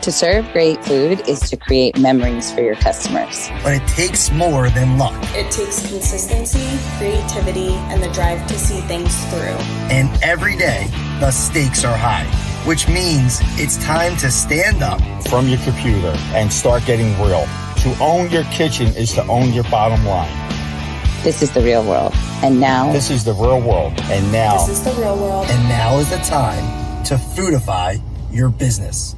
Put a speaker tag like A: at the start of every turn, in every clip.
A: To serve great food is to create memories for your customers.
B: But it takes more than luck.
C: It takes consistency, creativity, and the drive to see things through.
B: And every day, the stakes are high, which means it's time to stand up
D: from your computer and start getting real. To own your kitchen is to own your bottom line.
A: This is the real world. And now...
D: This is the real world. And now...
C: This is the real world.
B: And now is the time to foodify your business.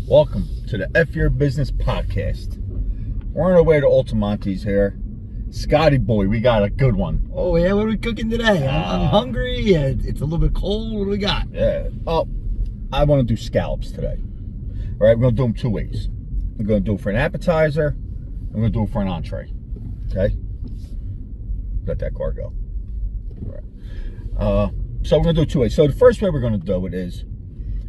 D: Welcome to the F Your Business Podcast. We're on our way to Altamonte's here. Scotty boy, we got a good one.
E: Oh yeah, what are we cooking today? I'm hungry. Yeah, it's a little bit cold. What do we got?
D: Yeah. Oh, I want to do scallops today. All right, we're going to do them two ways. We're going to do it for an appetizer. And we're going to do it for an entree. Okay? Let that car go. All right. So we're going to do it two ways. So the first way we're going to do it is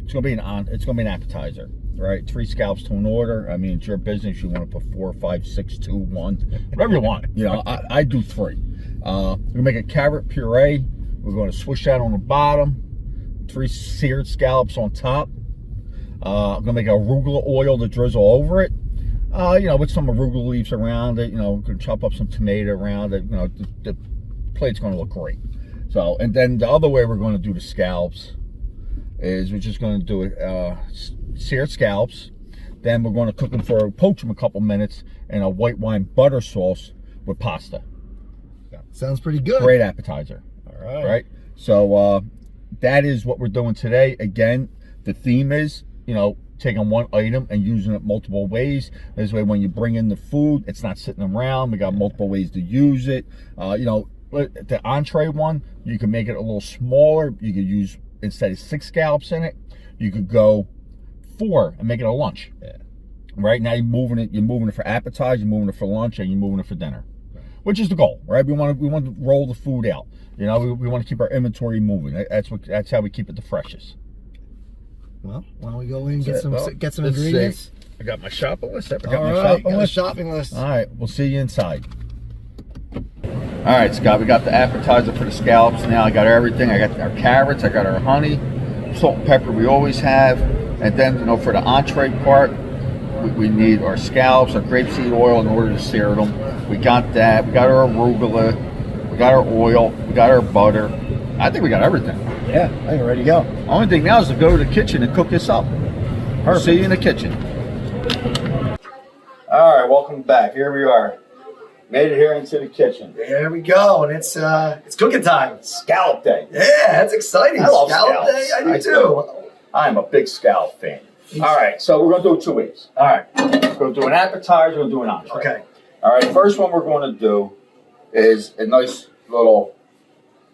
D: it's going to be an appetizer. Right, 3 scallops to an order. I mean, it's your business. You want to put 4, 5, 6, 2, 1, whatever you want. You know, I do 3. We're gonna make a carrot puree. We're going to swish that on the bottom. 3 seared scallops on top. I'm gonna make arugula oil to drizzle over it. You know, with some arugula leaves around it. You know, gonna chop up some tomato around it. You know, the plate's gonna look great. So, and then the other way we're going to do the scallops is we're just going to do it. Seared scallops, then we're going to poach them a couple minutes in a white wine butter sauce with pasta.
E: Sounds pretty good.
D: Great appetizer.
E: All right.
D: Right. So that is what we're doing today. Again, the theme is, you know, taking one item and using it multiple ways. This way, when you bring in the food, it's not sitting around. We got multiple ways to use it. You know, the entree one, you can make it a little smaller. You could use, instead of 6 scallops in it, you could go 4 and make it a lunch.
E: Yeah.
D: Right now you're moving it for appetizer, you're moving it for lunch, and you're moving it for dinner. Right. Which is the goal, right? We want to roll the food out. You know, we want to keep our inventory moving. That's how we keep it the freshest.
E: Well, why don't we go in and get some ingredients?
D: See. I got my shopping list.
E: Shopping list.
D: All right, we'll see you inside. All right, Scott, we got the appetizer for the scallops. Now I got everything. I got our carrots, I got our honey, salt and pepper we always have. And then, you know, for the entree part, we need our scallops, our grapeseed oil in order to sear them. We got that. We got our arugula. We got our oil. We got our butter. I think we got everything.
E: Yeah, I think we're ready to go.
D: Only thing now is to go to the kitchen and cook this up. Perfect. See you in the kitchen. All right, welcome back. Here we are. Made it here into the kitchen.
E: There we go, and it's cooking time.
D: Scallop day.
E: Yeah, that's exciting.
D: I love
E: Scallop day. I do too.
D: I'm a big scallop fan. All right, so we're going to do it 2 ways. All right, we're going to do an appetizer, we're going to do an entree.
E: Okay.
D: All right, first one we're going to do is a nice little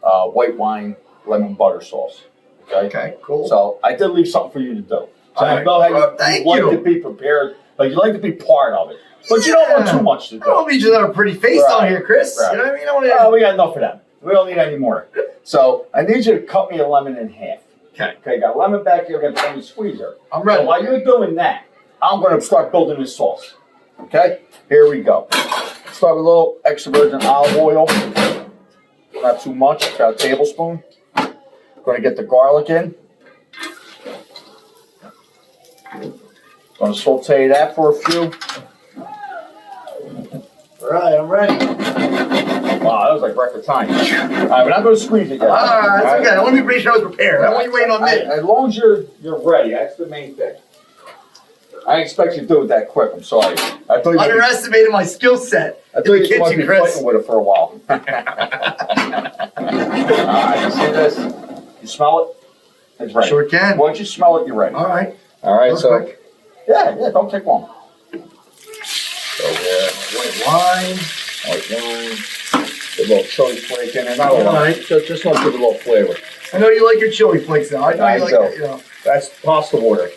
D: white wine lemon butter sauce.
E: Okay, cool.
D: So I did leave something for you to do. So I know how you like to be prepared, like you like to be part of it. But you don't want too much to do.
E: I don't need you to have a pretty face on here, Chris.
D: Right.
E: You know what I mean?
D: We got enough of them. We don't need any more. So I need you to cut me a lemon in half. Okay, got a lemon back here, got a lemon squeezer.
E: I'm ready.
D: So while you're doing that, I'm going to start building this sauce. Okay, here we go. Start with a little extra virgin olive oil. Not too much, about a tablespoon. Going to get the garlic in. Going to saute that for a few.
E: All right, I'm ready.
D: Wow, that was like record time. All right, we're not going to squeeze it yet.
E: All right, that's okay. I want to be pretty sure I was prepared. I want you waiting on me.
D: As long as you're ready, that's the main thing. I didn't expect you to do it that quick. I'm sorry. I thought you
E: underestimated my skill set.
D: I thought you might be fighting with it for a while. All right, you see this? You smell it? It's ready.
E: Sure can.
D: Once you smell it, you're ready.
E: All right.
D: All right,
E: so quick.
D: Yeah, don't take long. So white wine, a little chili flake in there. Not a lot. Just want to give it a little flavor.
E: I know you like your chili flakes now. I know you like that, you know.
D: That's pasta water.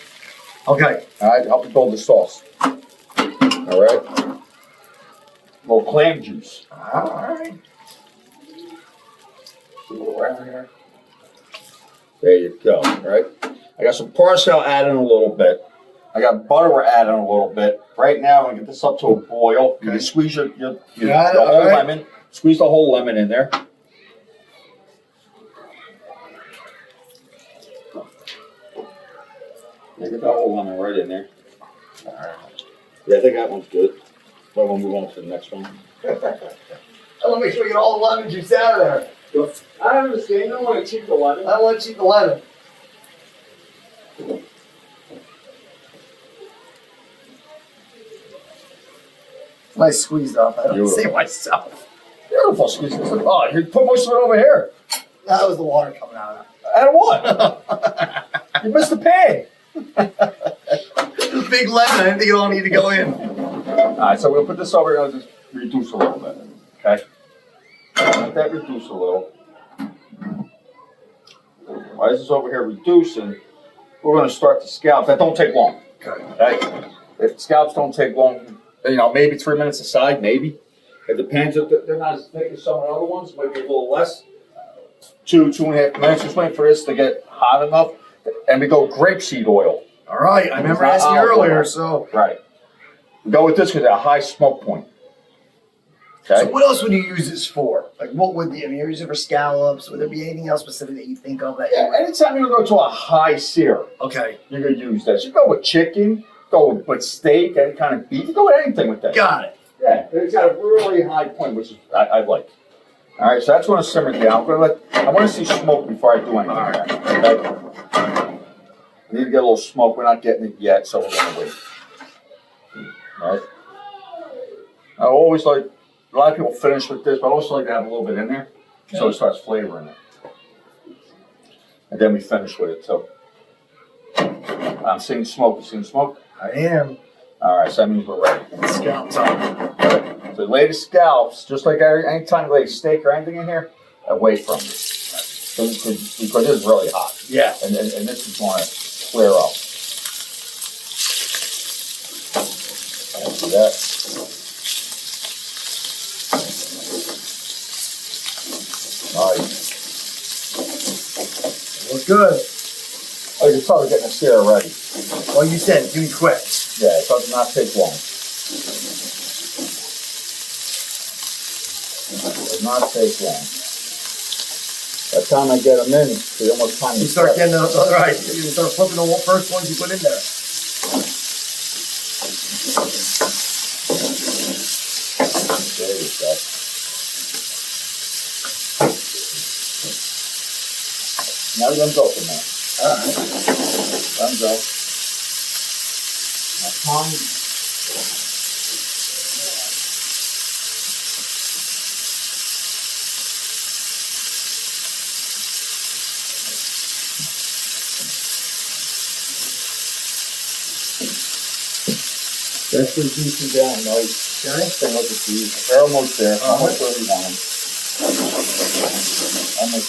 E: Okay.
D: All right, help me build the sauce. All right. A little clam juice.
E: All right.
D: Around here. There you go. All right. I got some parsley adding a little bit. I got butter we're adding a little bit. Right now, I'm going to get this up to a boil. Okay. You can squeeze the whole lemon. Squeeze the whole lemon in there. Yeah, get that whole lemon right in there. All right. Yeah, I think that one's good. But we'll move on to the next one.
E: I want to make sure we get all the lemon juice out of there.
D: I understand. You don't want to cheat the lemon.
E: I don't want to cheat the lemon. Nice squeezed up. I don't say myself.
D: Beautiful squeeze. Oh, you put most of it over here.
E: That was the water coming out of it.
D: Out of what? You missed the pan.
E: Big lemon. I didn't think it all needed to go in.
D: All right, so we'll put this over here and just reduce a little bit. Okay? Let that reduce a little. While this is over here reducing, we're going to start the scallops. That don't take long. Okay? If scallops don't take long, maybe 3 minutes aside, maybe. It depends if they're not as thick as some of the other ones, might be a little less. 2.5 minutes. Just wait for this to get hot enough. And we go grapeseed oil.
E: All right. I remember asking you earlier, so.
D: Right. We go with this because it's a high smoke point. Okay.
E: So what else would you use this for? Like what would you're using it for scallops? Would there be anything else specific that you think of that?
D: Yeah, anytime you go to a high sear,
E: Okay.
D: you're going to use this. You go with chicken, go with steak, any kind of beef. You go with anything with that.
E: Got it.
D: Yeah, it's got a really high point, which is I like. All right, so that's going to simmer down. I want to see smoke before I do anything. All right. Okay. We need to get a little smoke. We're not getting it yet, so we're going to wait. All right. I always like, a lot of people finish with this, but I also like to have a little bit in there, so it starts flavoring it. And then we finish with it. So I'm seeing smoke. You seeing smoke?
E: I am.
D: All right, so that means we're ready.
E: Scallops on.
D: So lay the scallops, just like anytime you lay a steak or anything in here, away from it. Because this is really hot.
E: Yeah.
D: And this is going to flare up. Do that. Nice.
E: Looks good.
D: Oh, you're probably getting a sear already.
E: Well, you said it's going to be quick.
D: Yeah, it does not take long. It does not take long. By the time I get them in, it's almost time to
E: You start getting the right. You start flipping the first ones you put in there.
D: There you go. Now let them go from there.
E: All right.
D: Let them go. Now, Tom. That's the juices down, nice.
E: Okay.
D: Thing with the juice. They're almost there. Almost where we want them. Almost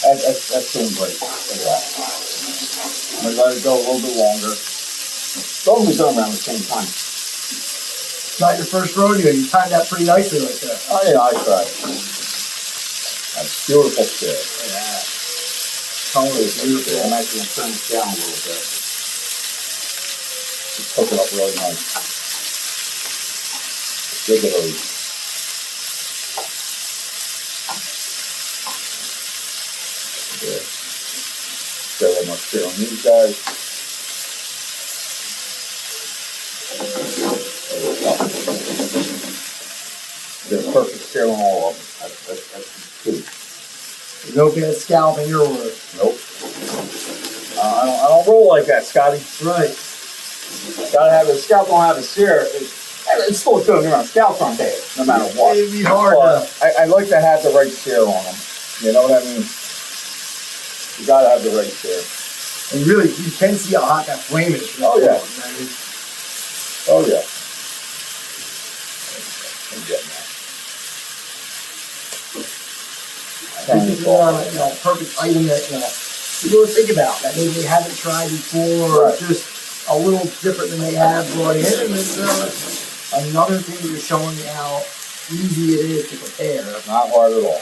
D: there. That's doing great. Look at that. I'm going to let it go a little bit longer. Don't be done around the same time.
E: It's not your first rodeo. You timed that pretty nicely right there.
D: Oh, yeah, I tried. That's beautiful still.
E: Yeah.
D: Totally beautiful. I'm actually going to turn it down a little bit. Just cook it up really nice. Look at those. There. So much here on these guys. There's perfect sear on all of them. That's good.
E: There's no bad scallop in your word.
D: Nope. I don't roll like that, Scotty.
E: Right.
D: Gotta have the scalp. Don't have a sear. It's still good around. Scalps aren't bad, no matter what.
E: It'd be hard.
D: I like to have the right sear on them. You know what I mean? You gotta have the right sear.
E: And really, you can see how hot that flame is.
D: Oh, yeah. Oh yeah. I'm getting that.
E: This is a perfect item that people think about that maybe they haven't tried before, or
D: Right.
E: just a little different than they have brought in. And it's another thing that you're showing me how easy it is to prepare.
D: Not hard at all.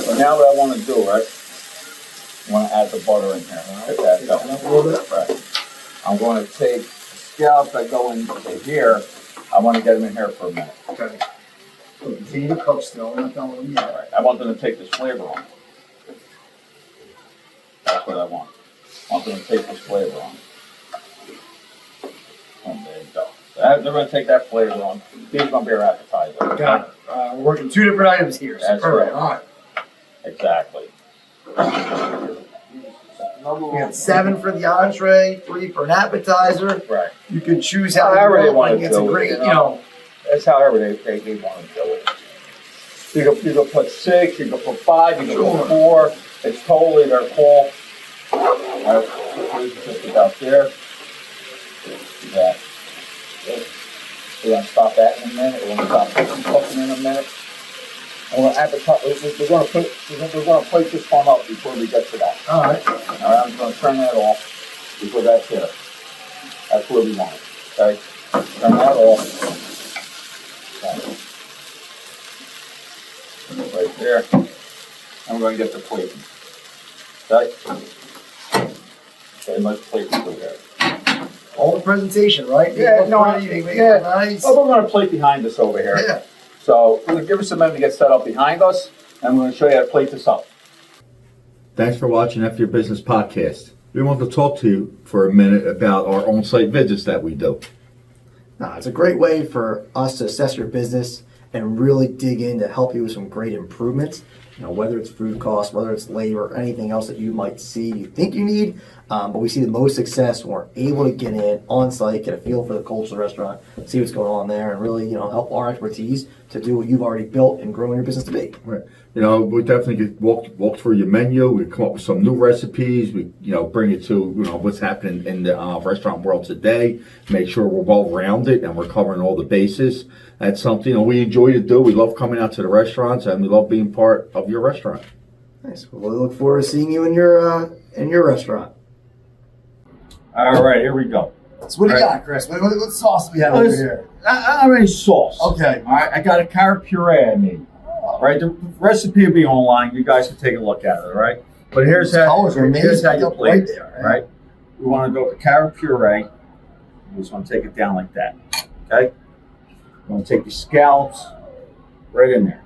D: So now what I want to do, right? I want to add the butter in here. Get that going.
E: A little bit.
D: Right. I'm going to take the scallops that go into here. I want to get them in here for a minute.
E: Okay. So continue to cook still. We're not done with them yet.
D: I want them to take this flavor on. That's what I want. I I'm going to take this flavor on. And there you go. They're going to take that flavor on. These are going to be our appetizer.
E: Got it. We're working 2 different items here. So
D: That's
E: perfect.
D: right.
E: All right.
D: Exactly.
E: We got 7 for the entree, 3 for an appetizer.
D: Right.
E: You can choose how
D: However
E: you
D: they want to
E: It's a
D: do it,
E: great,
D: you know. That's however they want to do it. You can put 6, you can put 5, you can put 4. It's totally their call. Alright, just about there. Yeah. We're going to stop that in a minute. We're going to stop cooking in a minute. And we're going to plate this one up before we get to that.
E: All right.
D: Alright, I'm going to turn that off because that's there. That's where we want it. Okay? Turn that off. Right there. I'm going to get the plating. Okay? Okay, let's plate through there.
E: All the presentation, right?
D: Yeah,
E: They look
D: no,
E: pretty, they make
D: yeah.
E: it nice.
D: Oh, we're going to plate behind us over here.
E: Yeah.
D: So we're going to give us a minute to get set up behind us, and we're going to show you how to plate this up. Thanks for watching F Your Business Podcast. We want to talk to you for a minute about our on-site visits that we do.
E: It's a great way for us to assess your business and really dig in to help you with some great improvements. You know, whether it's food costs, whether it's labor, anything else that you might see, you think you need. But we see the most success when we're able to get in on site, get a feel for the culture of the restaurant, see what's going on there, and really, help our expertise to do what you've already built and growing your business to be.
D: Right. We definitely get walk through your menu. We come up with some new recipes. We, bring it to, what's happening in the restaurant world today. Make sure we're well rounded and we're covering all the bases. That's something we enjoy to do. We love coming out to the restaurants and we love being part of your restaurant.
E: Nice. Well, we look forward to seeing you in your restaurant.
D: All right, here we go.
E: So what do you got, Chris? What sauce do we have over here?
D: I don't have any sauce.
E: Okay.
D: All right, I got a carrot puree I made. All right, the recipe will be online. You guys can take a look at it. All right, but here's how you plate
E: right
D: it.
E: there.
D: All right, we want to go with the carrot puree. We just want to take it down like that. Okay, we want to take the scallops right in there,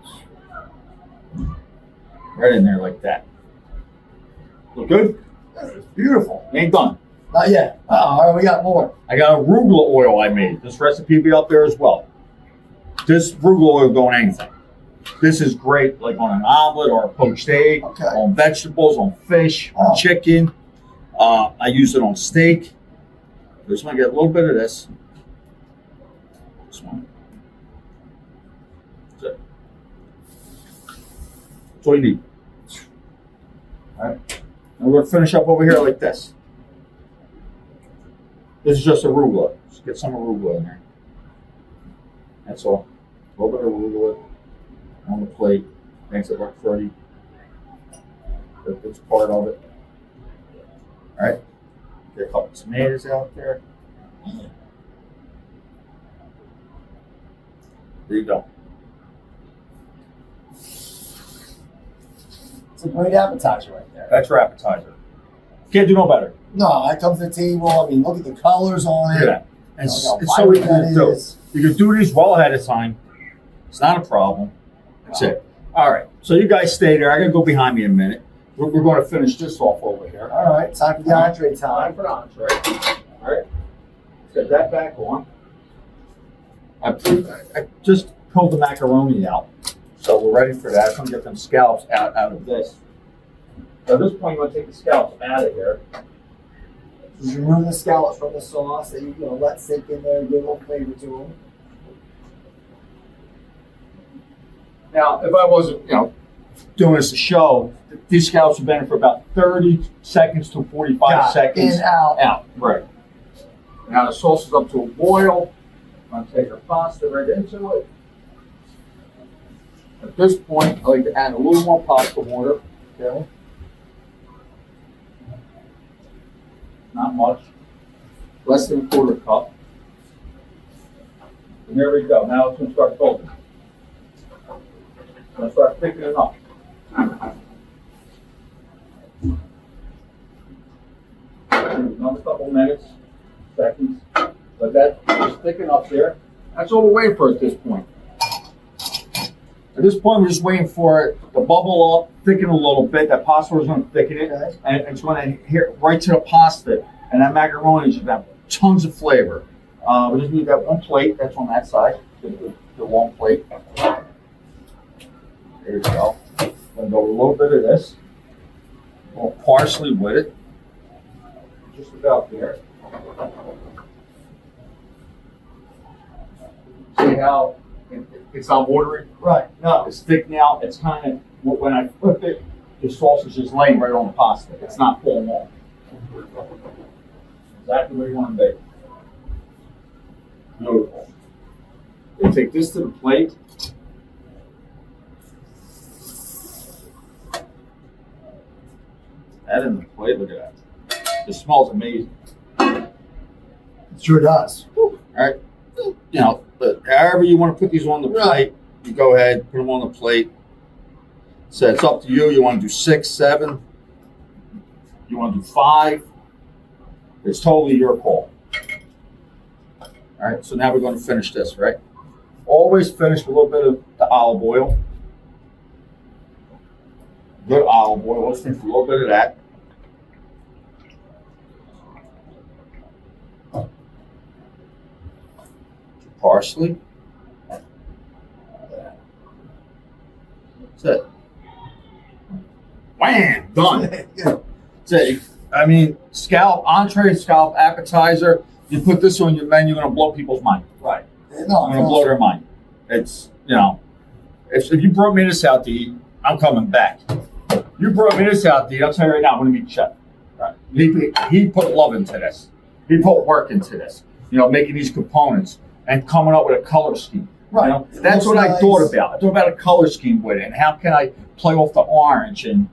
D: like that. Look good?
E: It's beautiful.
D: Ain't done.
E: Not yet. All right, we got more.
D: I got arugula oil I made. This recipe will be up there as well. This arugula oil go on anything. This is great like on an omelet or a poached egg, on vegetables, on fish, on chicken. I use it on steak. I just want to get a little bit of this. This one. That's it. That's all you need. All right. And we're going to finish up over here like this. This is just arugula. Just get some arugula in there. That's all. A little bit of arugula on the plate. Makes it look pretty. That's part of it. All right. Get a couple of tomatoes out there. There you go.
E: It's a great appetizer right there.
D: That's your appetizer. Can't do no better.
E: No, that comes to the table. I mean, look at the colors on it.
D: Look at that. And it's so
E: vibrant
D: easy to do.
E: is.
D: You can do these well ahead of time. It's not a problem. That's it. All right. So you guys stay there. I'm going to go behind me a minute. We're going to finish this off over here.
E: All right, time for the entree time.
D: Time for the entree. All right. Set that back on. I just pulled the macaroni out. So we're ready for that. I'm going to get them scallops out of this. So at this point, you want to take the scallops out of here.
E: Just remove the scallops from the sauce that you let sink in there and give a little flavor to them.
D: Now, if I wasn't, doing this to show, these scallops have been in for about 30 seconds to 45 seconds.
E: In, out.
D: Out, right. Now the sauce is up to a boil. I'm going to take our pasta right into it. At this point, I like to add a little more pasta water. Okay. Not much. Less than a quarter cup. And there we go. Now it's going to start cooking. I'm going to start picking it up. Another couple minutes, seconds. But that's sticking up there. That's all we're waiting for at this point. At this point, we're just waiting for it to bubble up, thicken a little bit. That pasta water is going to thicken it,
E: Okay.
D: and it's going to hit right to the pasta. And that macaroni should have tons of flavor. We just need that one plate. That's on that side. The long plate. There you go. I'm going to go a little bit of this. A little parsley with it. Just about there. See how it's not watery?
E: Right. No.
D: It's thick now. It's kind of, when I flip it, the sauce is just laying right on the pasta. It's not falling off. Exactly where you want to be. Beautiful. You take this to the plate. That in the plate, look at that. It smells amazing.
E: It sure does.
D: All right. You know, but however you want to put these on the plate, you go ahead, put them on the plate. So it's up to you. You want to do 6, 7. You want to do 5. It's totally your call. All right. So now we're going to finish this, right? Always finish with a little bit of the olive oil. Good olive oil. Let's finish with a little bit of that. Parsley. That's it. Wham! Done. That's it. I mean, scallop entree, scallop appetizer. You put this on your menu, you're going to blow people's mind.
E: Right. No,
D: I'm going to blow their mind. It's, you know, if you brought me this out to eat, I'm coming back. You brought me this out to eat, I'll tell you right now, I'm going to be chef. Right. He put love into this. He put work into this. You know, making these components and coming up with a color scheme.
E: Right.
D: You know, that's what I thought about. I thought about a color scheme with it, and how can I play off the orange, and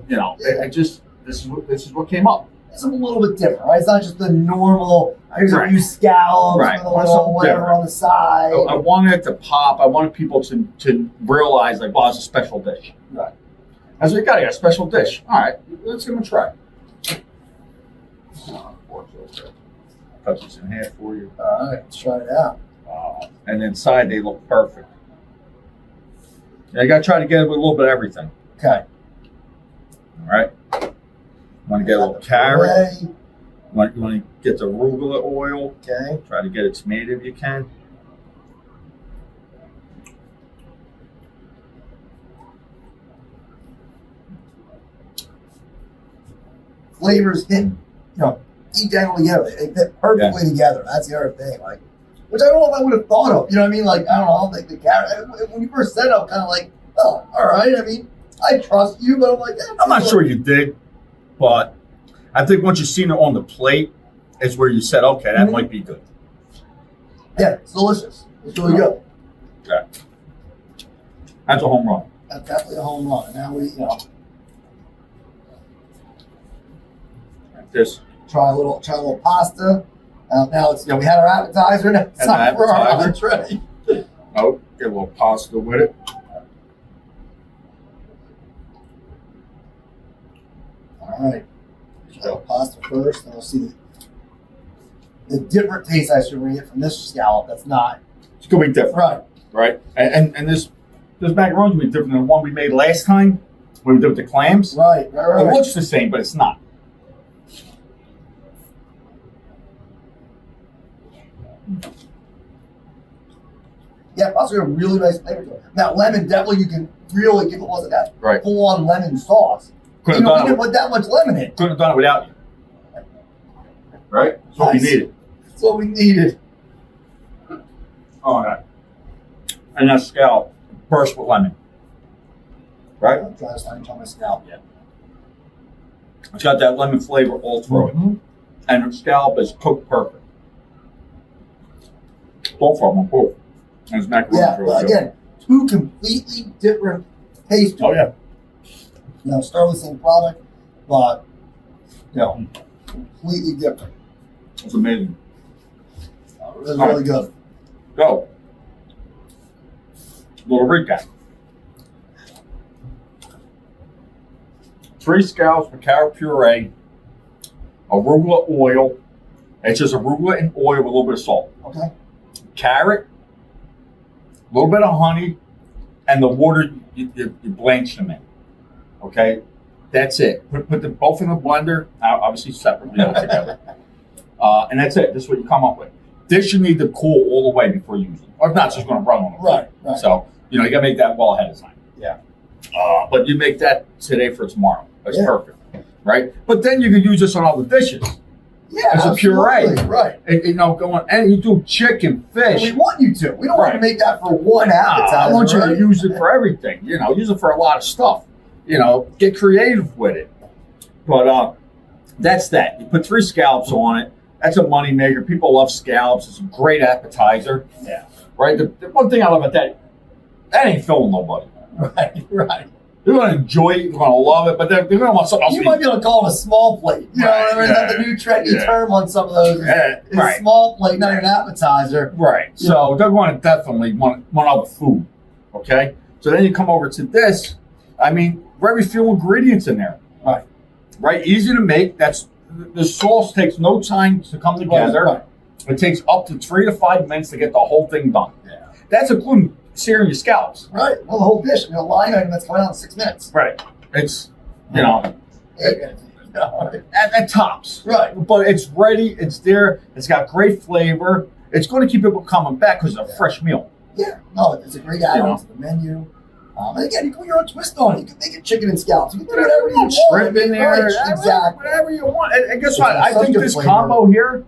D: you know, this is what came up.
E: It's a little bit different, right? It's not just the normal. Here's a few scallops,
D: Right.
E: with a little whatever
D: different.
E: on the side.
D: I wanted it to pop. I wanted people to realize, like, wow, it's a special dish.
E: Right.
D: That's what you got. You got a special dish. All right, let's give them a try. Cut this in half for you.
E: All right, let's try it out.
D: And inside they look perfect. Yeah, you got to try to get it with a little bit of everything.
E: Okay.
D: All right. Want to get a little carrot. You want to get the arugula oil.
E: Okay.
D: Try to get a tomato if you can.
E: Flavors hit, eat down together. They fit perfectly together. That's the other thing. Like, which I don't know if I would have thought of. You know what I mean? Like, I don't know. Like the carrot. When you first said it, I'm kind of like, oh, all right. I mean, I trust you, but I'm like,
D: I'm not sure you did, but I think once you've seen it on the plate, is where you said, okay, that might be good.
E: Yeah, it's delicious. It's really good.
D: Okay. That's a home run.
E: That's definitely a home run. And now we,
D: Like this.
E: try a little pasta. Now it's, we had our appetizer. Now it's time for our entree.
D: Oh, get a little pasta with it.
E: All right. So pasta first, and we'll see the different taste I should get from this scallop. That's not
D: It's gonna be different,
E: right.
D: right? And this macaroni will be different than the one we made last time when we did with the clams.
E: Right.
D: It looks the same, but it's not.
E: Yeah, pasta got a really nice flavor to it. Now lemon, definitely you can really, if it wasn't that
D: Right.
E: full on lemon sauce,
D: Couldn't
E: you
D: have done
E: didn't
D: it.
E: put that much lemon in.
D: Couldn't have done it without you. Right? That's what we
E: Nice.
D: needed.
E: That's what we needed.
D: All right. And that scallop burst with lemon. Right?
E: I'm trying to find my scalp yet.
D: It's got that lemon flavor all through it. And the scallop is cooked perfect. Both of them, both. And it's macaroni.
E: Yeah, but again, two completely different tastes.
D: Oh, yeah.
E: Start with the same product, but completely different.
D: It's amazing.
E: It was really good.
D: Go. Little recap. 3 scallops with carrot puree, arugula oil. It's just arugula and oil with a little bit of salt.
E: Okay.
D: Carrot, a little bit of honey, and the water you blanch them in. Okay, that's it. Put both in the blender, obviously separately, not together, and that's it. This is what you come up with. This you need to cool all the way before you use it, or if not, it's just going to run on it.
E: Right.
D: So you got to make that well ahead of time.
E: Yeah.
D: But you make that today for tomorrow. That's perfect, right? But then you can use this on all the dishes.
E: Yeah,
D: as a puree,
E: right?
D: And you do chicken, fish.
E: We want you to. We don't want to make that for one appetizer.
D: I want you to use it for everything. Use it for a lot of stuff. Get creative with it. But that's that. You put 3 scallops on it. That's a money maker. People love scallops. It's a great appetizer.
E: Yeah.
D: Right. The one thing I love about that ain't filling nobody.
E: Right.
D: They're going to enjoy it. They're going to love it, but they're going to want something else.
E: You might be able to call it a small plate. You know what I mean? That's the new trendy term on some of those. It's a small plate, not an appetizer.
D: Right. So they're going to definitely want other food. Okay. So then you come over to this. I mean, very few ingredients in there. Right. Easy to make. The sauce takes no time to come together.
E: Right.
D: It takes up to 3 to 5 minutes to get the whole thing done.
E: Yeah. That's
D: including searing your scallops.
E: Right. Well, the whole dish, a line item that's coming out in 6 minutes.
D: Right. It's,
E: 8 minutes.
D: at tops.
E: Right.
D: But it's ready. It's there. It's got great flavor. It's going to keep people coming back because it's a fresh meal.
E: Yeah. No, it's a great add-on to the menu. And again, you can put your own twist on it. You can make it chicken and scallops. You can do whatever you want.
D: Shrimp in there.
E: Right, exactly.
D: Whatever you want. And guess what? I think this combo here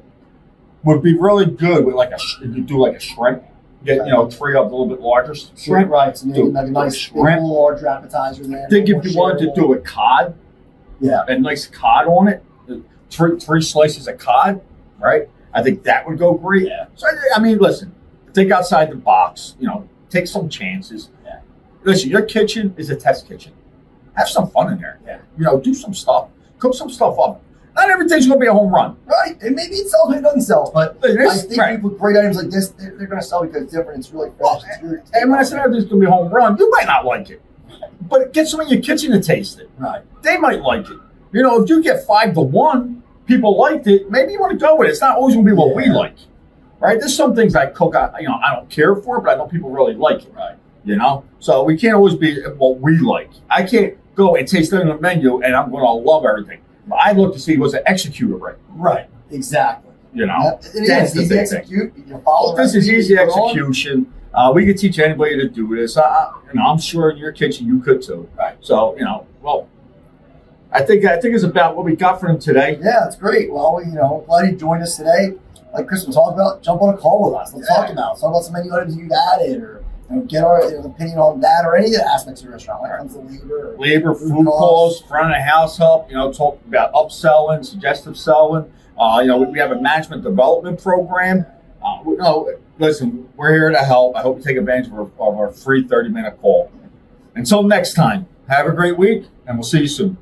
D: would be really good with you do like a shrimp. Get 3 of a little bit larger shrimp.
E: Right. So maybe like a nice shrimp, large appetizer there.
D: I think if you wanted to do a cod, a nice cod on it, 3 slices of cod, right? I think that would go great.
E: Yeah.
D: So I mean, listen, think outside the box. Take some chances.
E: Yeah.
D: Listen, your kitchen is a test kitchen. Have some fun in there.
E: Yeah.
D: Do some stuff. Cook some stuff up. Not everything's going to be a home run.
E: Right. And maybe it sells, maybe it doesn't sell. But I think people with great items like this, they're going to sell because it's different. It's really fresh.
D: And when I say everything's going to be a home run, you might not like it. But get someone in your kitchen to taste it.
E: Right.
D: They might like it. If you get 5 to 1, people liked it, maybe you want to go with it. It's not always going to be what we like. Right? There's some things I cook, I don't care for, but I know people really like it.
E: Right.
D: So we can't always be what we like. I can't go and taste it on the menu and I'm going to love everything. I look to see was it executed right.
E: Right. Exactly.
D: That's the
E: easy
D: big
E: execute.
D: thing. This is easy execution. We could teach anybody to do this. I'm sure in your kitchen you could too.
E: Right.
D: So I think it's about what we got for them today.
E: Yeah, it's great. Well, glad you joined us today. Like Chris was talking about, jump on a call with us. Let's talk about some menu items you've added, or get our opinion on that, or any of the aspects of the restaurant when it comes to
D: labor, food costs, front of house help. Talk about upselling, suggestive selling. We have a management development program. Listen, we're here to help. I hope you take advantage of our free 30-minute call. Until next time, have a great week, and we'll see you soon.